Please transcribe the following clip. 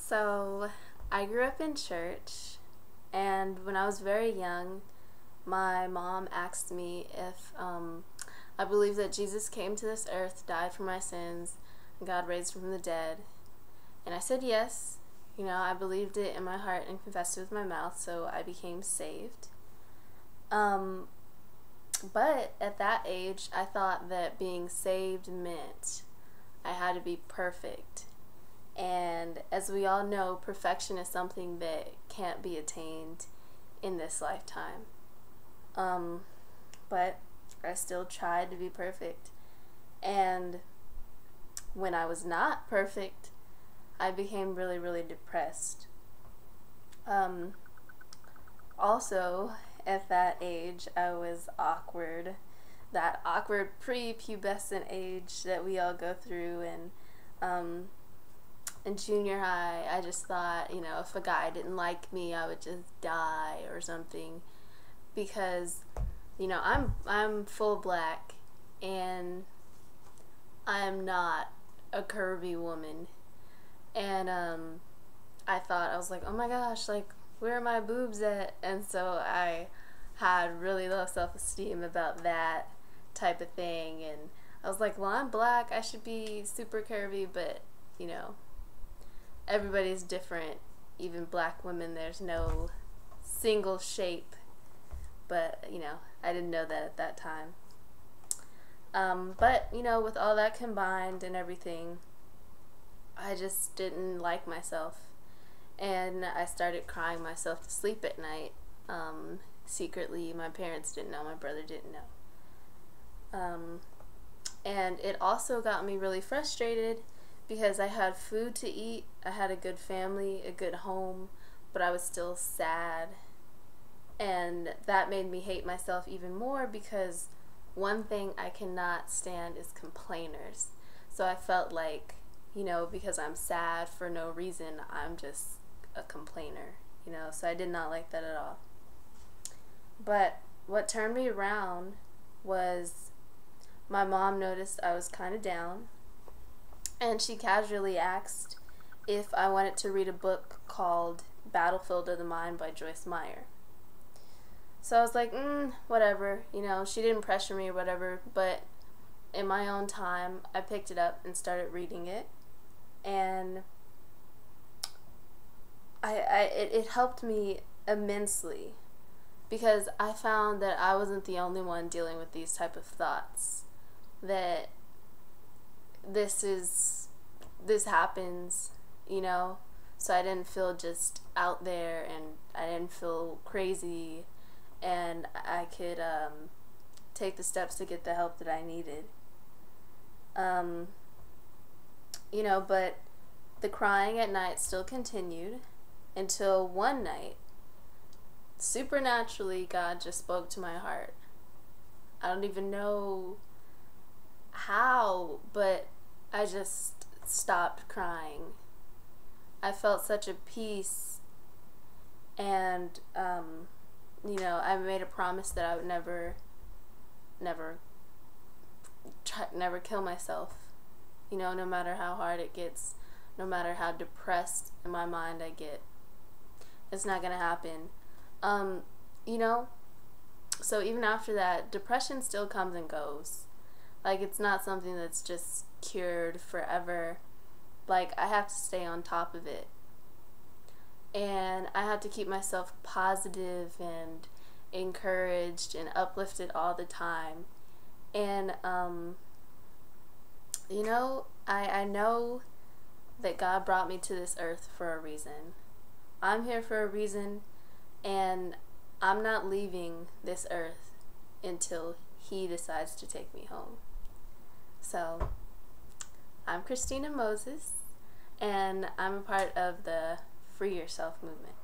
So, I grew up in church, and when I was very young, my mom asked me if I believed that Jesus came to this earth, died for my sins, and God raised him from the dead. And I said yes. I believed it in my heart and confessed it with my mouth, so I became saved. But at that age, I thought that being saved meant I had to be perfect. And as we all know, perfection is something that can't be attained in this lifetime. But I still tried to be perfect. And when I was not perfect, I became really, really depressed. Also, at that age, I was awkward. That awkward pre-pubescent age that we all go through. And in junior high, I just thought, if a guy didn't like me, I would just die or something. Because, I'm full black, and I am not a curvy woman. And I was like, oh my gosh, like, where are my boobs at? And so I had really low self-esteem about that type of thing. And I was like, well, I'm black, I should be super curvy, but, everybody's different. Even black women, there's no single shape. But, I didn't know that at that time. But, with all that combined and everything, I just didn't like myself. And I started crying myself to sleep at night. Secretly, my parents didn't know, my brother didn't know. And it also got me really frustrated because I had food to eat, I had a good family, a good home, but I was still sad. And that made me hate myself even more because one thing I cannot stand is complainers. So I felt like, because I'm sad for no reason, I'm just a complainer, so I did not like that at all. But what turned me around was my mom noticed I was kind of down, and she casually asked if I wanted to read a book called Battlefield of the Mind by Joyce Meyer. So I was like, whatever, she didn't pressure me or whatever, but in my own time, I picked it up and started reading it, and it helped me immensely because I found that I wasn't the only one dealing with these type of thoughts, that this happens, so I didn't feel just out there, and I didn't feel crazy, and I could take the steps to get the help that I needed. But the crying at night still continued until one night, supernaturally, God just spoke to my heart. I don't even know how, but I just stopped crying. I felt such a peace, and I made a promise that I would never kill myself. No matter how hard it gets, no matter how depressed in my mind I get, it's not gonna happen. So even after that, depression still comes and goes. Like, it's not something that's just cured forever. Like, I have to stay on top of it. And I have to keep myself positive and encouraged and uplifted all the time. And, I know that God brought me to this earth for a reason. I'm here for a reason, and I'm not leaving this earth until He decides to take me home. So, I'm Christina Moses, and I'm a part of the Free Yourself movement.